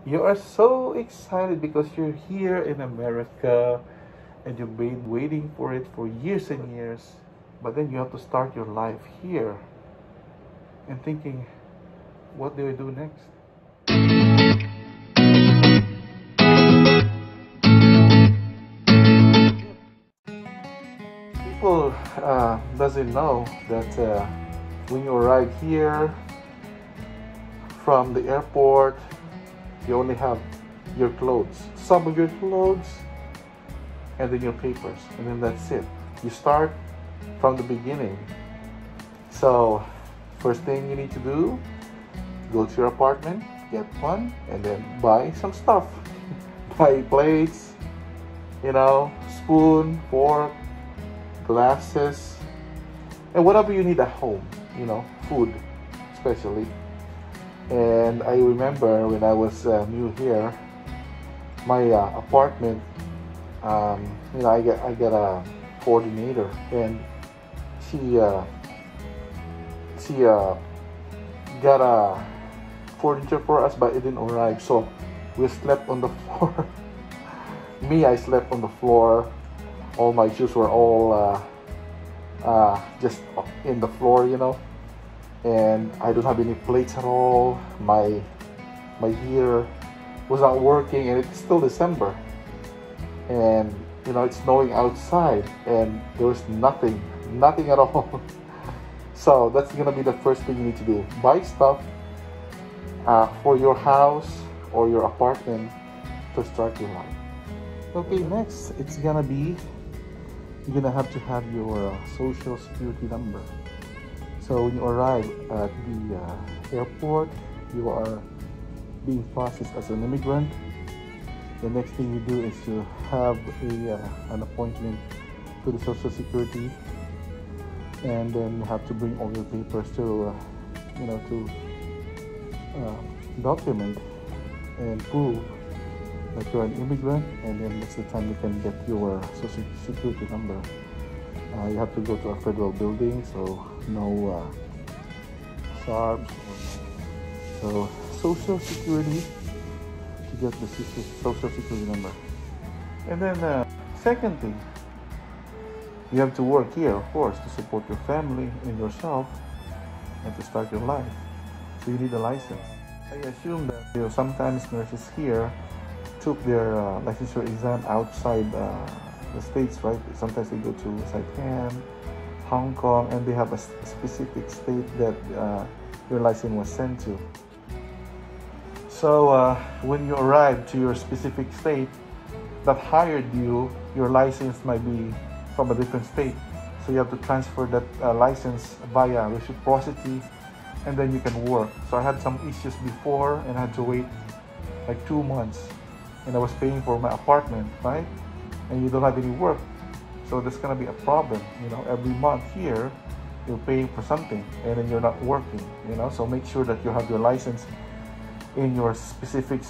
You are so excited because you're here in America and you've been waiting for it for years and years. But then you have to start your life here and thinking, what do I do next? People doesn't know that when you arrive here from the airport, you only have your clothes, some of your clothes, and then your papers, and then that's it. You start from the beginning. So, first thing you need to do, go to your apartment, get one, and then buy some stuff. Buy plates, spoon, fork, glasses, and whatever you need at home, food especially. And I remember when I was new here, my apartment, I got a coordinator, and she got a furniture for us, but it didn't arrive, so we slept on the floor. I slept on the floor. All my shoes were all just in the floor, and I don't have any plates at all. My heater was not working, and it's still December, and it's snowing outside, and there was nothing at all. So that's gonna be the first thing you need to do: buy stuff for your house or your apartment to start your life. Okay, next it's gonna be, you're gonna have to have your social security number. So when you arrive at the airport, you are being processed as an immigrant. The next thing you do is you have an appointment to the social security, and then you have to bring all your papers to document and prove that you're an immigrant, and then that's the time you can get your social security number. You have to go to a federal building, so no sharps. So social security, to get the social security number. And then second thing, you have to work here, of course, to support your family and yourself and to start your life. So you need a license. I assume that sometimes nurses here took their licensure exam outside the states, right? Sometimes they go to Saipan, Hong Kong, and they have a specific state that your license was sent to. So when you arrive to your specific state that hired you, your license might be from a different state. So you have to transfer that license via reciprocity, and then you can work. So I had some issues before, and I had to wait like 2 months, and I was paying for my apartment, right? And you don't have any work, so there's gonna be a problem. Every month here you're paying for something, and then you're not working. So make sure that you have your license in your specific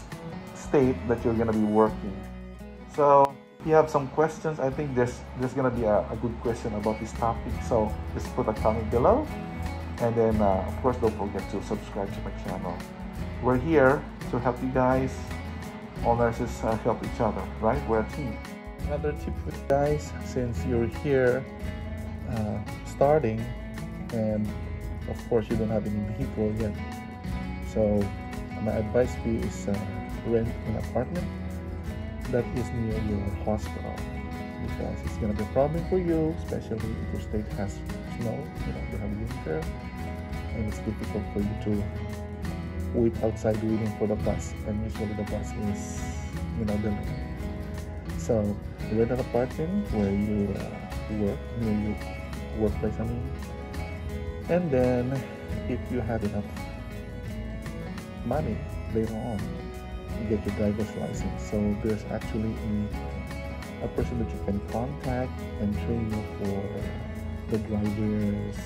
state that you're gonna be working. So if you have some questions, I think there's gonna be a good question about this topic, so just put a comment below, and then of course don't forget to subscribe to my channel. We're here to help you guys. All nurses help each other, right? We're a team. Another tip for you guys, since you're here starting, and of course you don't have any vehicle yet, so my advice to you is rent an apartment that is near your hospital, because it's going to be a problem for you, especially if your state has snow, you have winter, and it's difficult for you to wait outside waiting for the bus, and usually the bus is delayed. So rent an apartment where you work, near your workplace, and then if you have enough money later on, you get your driver's license. So there's actually a person that you can contact and train you for the driver's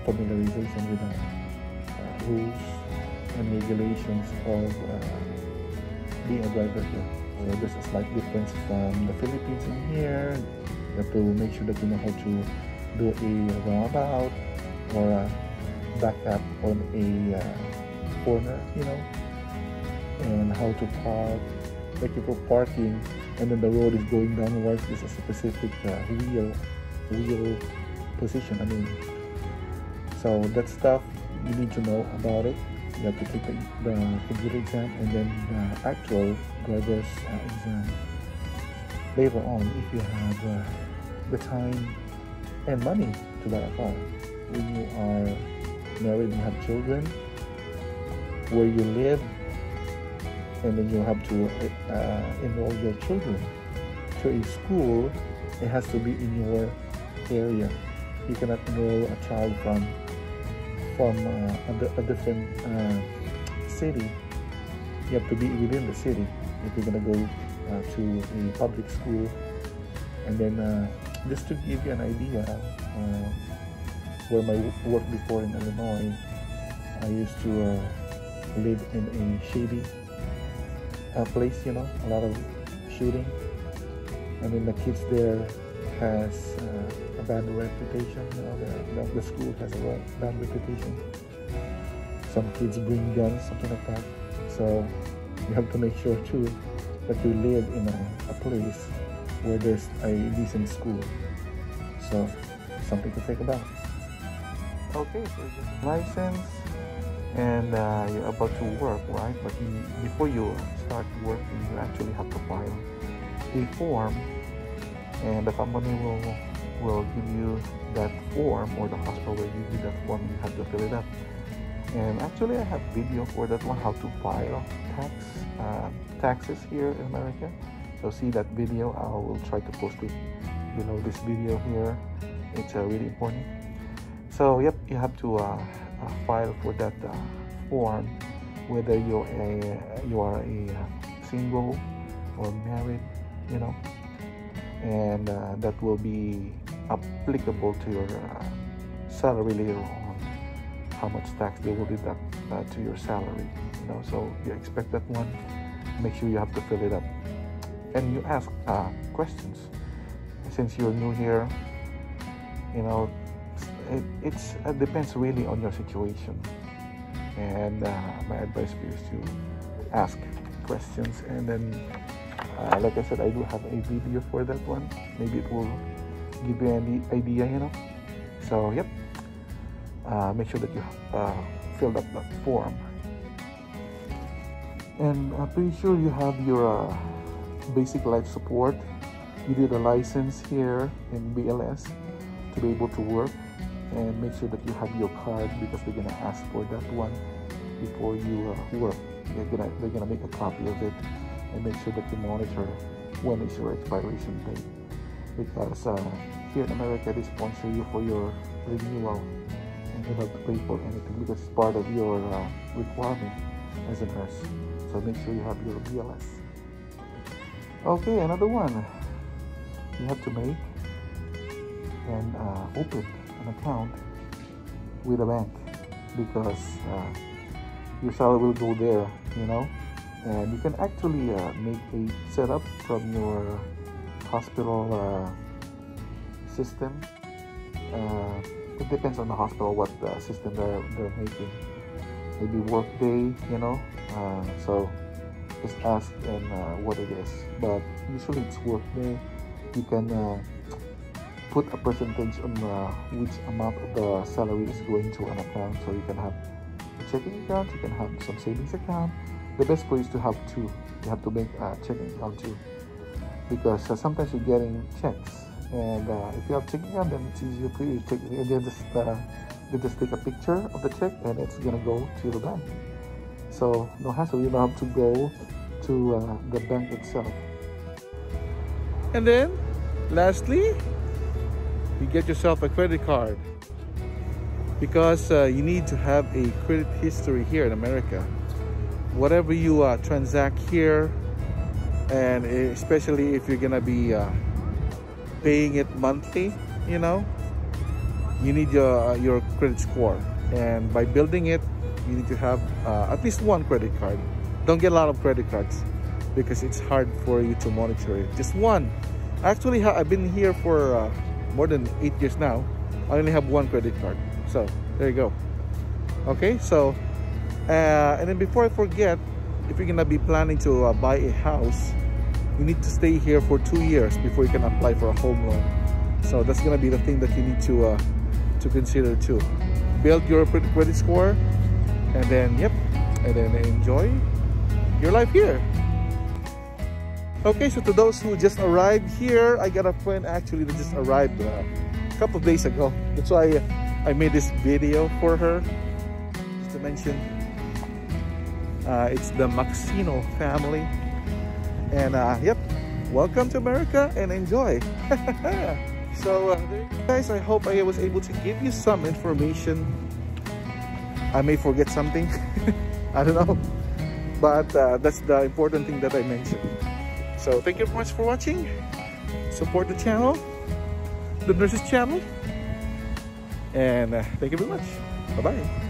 familiarization with the rules and regulations of being a driver here. So there's a slight difference from the Philippines in here. You have to make sure that you know how to do a roundabout or a back up on a corner, you know, and how to park. Like if you're parking and then the road is going downwards, there's a specific wheel position. I mean, so that stuff you need to know about it. You have to take the computer exam and then the actual driver's exam later on if you have the time and money to buy a car. When you are married and have children, where you live, and then you have to enroll your children to a school. It has to be in your area. You cannot enroll a child from a different city. You have to be within the city if you're gonna go to a public school. And then just to give you an idea, where my work before in Illinois, I used to live in a shady place, you know, a lot of shooting, and then the kids there has a bad reputation. You know, the school has a bad reputation. Some kids bring guns, something like that. So you have to make sure too that you live in a place where there's a decent school. So something to think about. Okay, so your license, and you're about to work, right? But before you start working, you actually have to file a form, and the company will give you that form, or the hospital will give you that form. You have to fill it up. And actually, I have video for that one, how to file taxes here in America. So see that video. I will try to post it below this video here. It's really important. So yep, you have to file for that form, whether you are a single or married, you know, and that will be applicable to your salary later on. How much tax they will deduct to your salary, you know. So you expect that one. Make sure you have to fill it up, and you ask questions. Since you're new here, you know, it depends really on your situation, and my advice for you is to ask questions. And then like I said, I do have a video for that one. Maybe it will give you an idea, you know. So yep, make sure that you filled up that form, and I'm pretty sure you have your basic life support. You did a license here in BLS to be able to work, and make sure that you have your card, because they're gonna ask for that one before you work. They're gonna make a copy of it, and make sure that you monitor when is your expiration date, because here in America they sponsor you for your renewal, and you don't have to pay for anything because it's part of your requirement as a nurse. So make sure you have your BLS. Okay, another one, you have to make and open an account with a bank, because your salary will go there, you know. And you can actually make a setup from your hospital system. It depends on the hospital what system they're making. Maybe Workday, you know. So just ask and what it is. But usually it's Workday. You can put a percentage on which amount of the salary is going to an account. So you can have a checking account, you can have some savings account. The best for you is to have two. You have to make a checking account too, because sometimes you're getting checks, and if you have checking account, then it's easier for you to take. And you just take a picture of the check, and it's gonna go to the bank. So no hassle. You don't have to go to the bank itself. And then, lastly, you get yourself a credit card, because you need to have a credit history here in America. Whatever you transact here, and especially if you're gonna be paying it monthly, you know, you need your credit score. And by building it, you need to have at least one credit card. Don't get a lot of credit cards, because it's hard for you to monitor it. Just one. Actually, I've been here for more than 8 years now. I only have one credit card. So there you go. Okay, so And then before I forget, if you're gonna be planning to buy a house, you need to stay here for 2 years before you can apply for a home loan. So that's gonna be the thing that you need to consider too. Build your credit score, and then and then enjoy your life here. Okay, so to those who just arrived here, I got a friend actually that just arrived a couple of days ago. That's why I made this video for her, just to mention. It's the Maxino family, and welcome to America and enjoy. So guys, I hope I was able to give you some information. I may forget something, I don't know, but that's the important thing that I mentioned. So thank you very much for watching. Support the channel, the Nurses channel, and thank you very much. Bye bye.